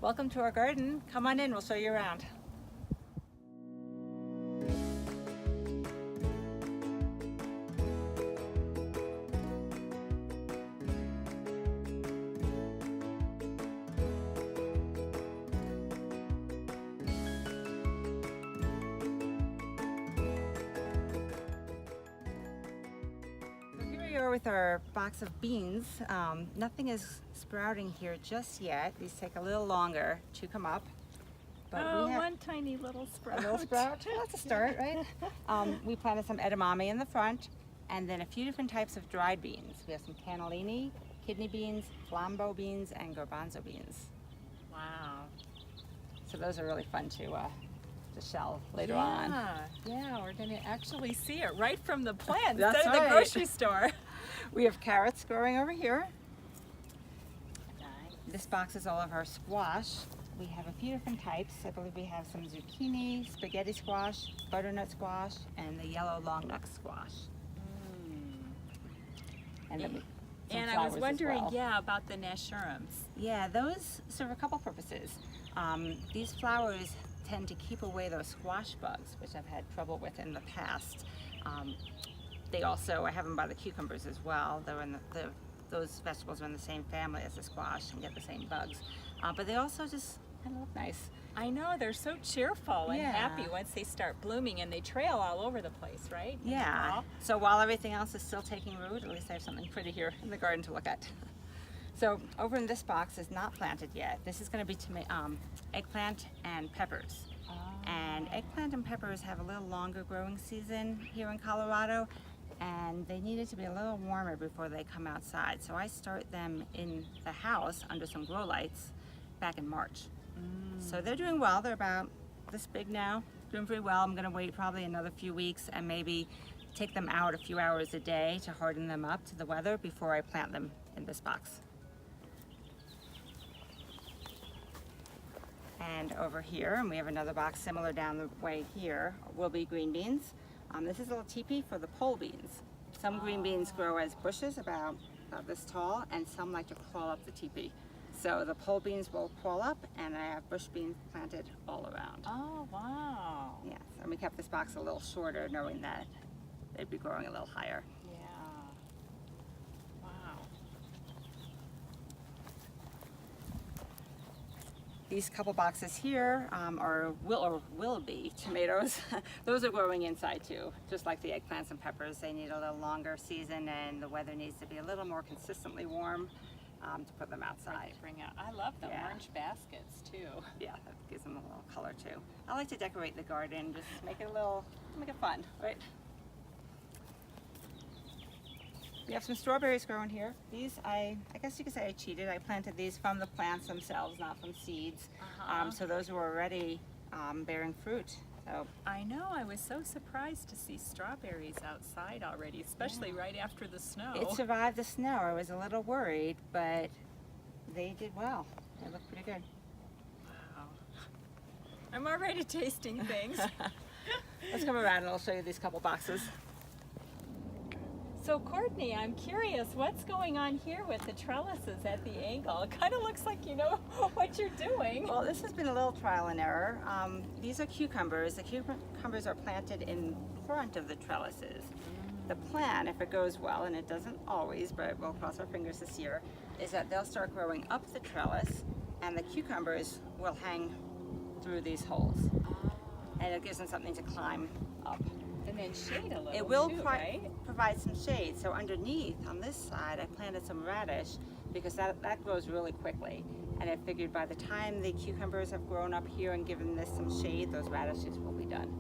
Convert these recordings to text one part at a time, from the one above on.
Welcome to our garden. Come on in, we'll show you around. With our box of beans. Nothing is sprouting here just yet. These take a little longer to come up. But one tiny little sprout. A little sprout. Well, that's a start, right? We planted some edamame in the front, and then a few different types of dried beans. We have some cannellini, kidney beans, flambeau beans, and garbanzo beans. Wow. So those are really fun to shell later on. Yeah, we're going to actually see it right from the plant That's instead of right. the grocery store. We have carrots growing over here. Nice. This box is all of our squash. We have a few different types. I believe we have some zucchini, spaghetti squash, butternut squash, and the yellow long neck squash. And then I was wondering, about the nasturtiums. Yeah, those serve a couple purposes. These flowers tend to keep away those squash bugs, which I've had trouble with in the past. I have them by the cucumbers as well. They're in those vegetables are in the same family as the squash and get the same bugs. But they also just kind of look nice. I know, they're so cheerful and happy once they start blooming, and they trail all over the place, right? Yeah. So while everything else is still taking root, at least I have something pretty here in the garden to look at. So over in this box is not planted yet. This is going to be eggplant and peppers. And eggplant and peppers have a little longer growing season here in Colorado, and they need it to be a little warmer before they come outside. So I start them in the house under some grow lights back in March. So they're doing well. They're about this big now, doing pretty well. I'm going to wait probably another few weeks and maybe take them out a few hours a day to harden them up to the weather before I plant them in this box. And over here, and we have another box similar down the way here, will be green beans. This is a little teepee for the pole beans. Some green beans grow as bushes about this tall, and some like to crawl up the teepee. So the pole beans will crawl up, and I have bush beans planted all around. Oh, wow. Yes, and we kept this box a little shorter, knowing that they'd be growing a little higher. These couple boxes here will be tomatoes. Those are growing inside too, just like the eggplants and peppers. They need a little longer season, and the weather needs to be a little more consistently warm to put them outside. I love the orange baskets too. Yeah, that gives them a little color too. I like to decorate the garden, just make it fun, right? We have some strawberries growing here. These, I guess you could say I cheated. I planted these from the plants themselves, not from seeds. So those were already bearing fruit. So I know, I was so surprised to see strawberries outside already, especially right after the snow. It survived the snow. I was a little worried, but they did well. They look pretty good. Wow. I'm already tasting things. Let's come around and I'll show you these couple boxes. So Courtney, I'm curious, what's going on here with the trellises at the angle? It kind of looks like you know what you're doing. Well, this has been a little trial and error. These are cucumbers. The cucumbers are planted in front of the trellises. The plan, if it goes well, and it doesn't always, but we'll cross our fingers this year, is that they'll start growing up the trellis, and the cucumbers will hang through these holes. And it gives them something to climb up. And then shade a little It will too, right? provide some shade. So underneath, on this side, I planted some radish because that grows really quickly. And I figured by the time the cucumbers have grown up here and given this some shade, those radishes will be done.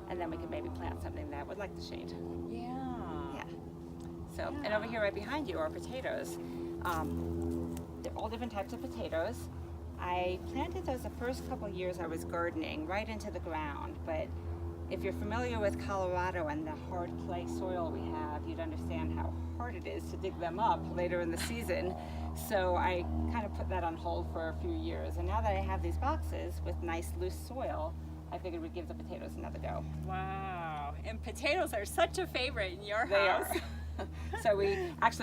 And then we can maybe plant something that would like the shade. Yeah. So, and over here right behind you are potatoes. They're all different types of potatoes. I planted those the first couple years I was gardening right into the ground, but if you're familiar with Colorado and the hard clay soil we have, you'd understand how hard it is to dig them up later in the season. So I kind of put that on hold for a few years. And now that I have these boxes with nice loose soil, I figured we'd give the potatoes another go. Wow, and potatoes are such a favorite in your house. They are. So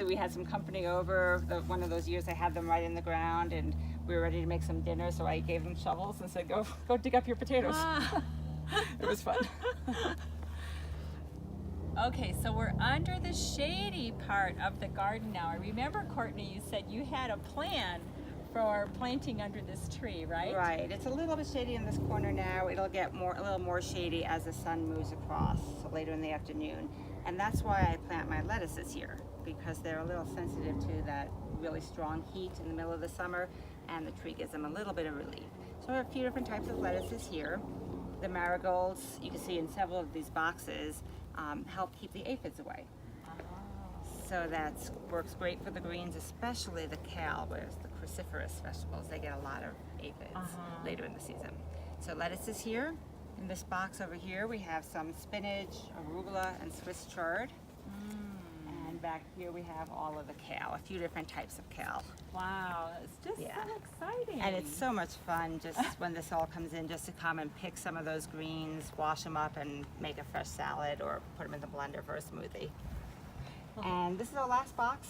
we had some company over one of those years I had them right in the ground, and we were ready to make some dinner, so I gave them shovels and said, go dig up your potatoes. Ah. It was fun. Okay, so we're under the shady part of the garden now. I remember, Courtney, you said you had a plan for planting under this tree, right? Right. It's a little bit shady in this corner now. It'll get a little more shady as the sun moves across, so later in the afternoon. And that's why I plant my lettuces here, because they're a little sensitive to that really strong heat in the middle of the summer, and the tree gives them a little bit of relief. So I have a few different types of lettuces here. The marigolds, you can see in several of these boxes, help keep the aphids away. So that works great for the greens, especially the kale, whereas the cruciferous vegetables, they get a lot of aphids later in the season. So lettuce is here. In this box over here, we have some spinach, arugula, and Swiss chard. And back here we have all of the kale, a few different types of kale. Wow, it's just so exciting. And it's so much fun just when this all comes in, just to come and pick some of those greens, wash them up, and make a fresh salad or put them in the blender for a smoothie. And this is our last box,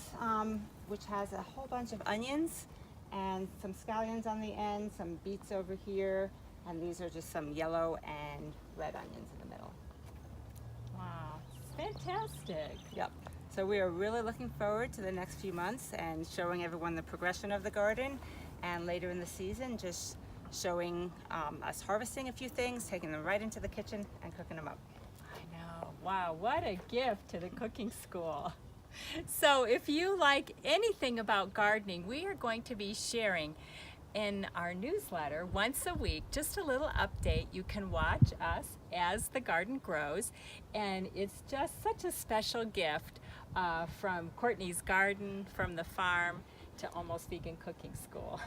which has a whole bunch of onions and some scallions on the end, some beets over here, and these are just some yellow and red onions in the middle. Wow, it's fantastic. Yep. So we are really looking forward to the next few months and showing everyone the progression of the garden, and later in the season just showing us harvesting a few things, taking them right into the kitchen and cooking them up. I know. Wow, what a gift to the cooking school. So if you like anything about gardening, we are going to be sharing in our newsletter once a week just a little update. You can watch us as the garden grows, and it's just such a special gift from Courtney's garden, from the farm to Almost Vegan Cooking School.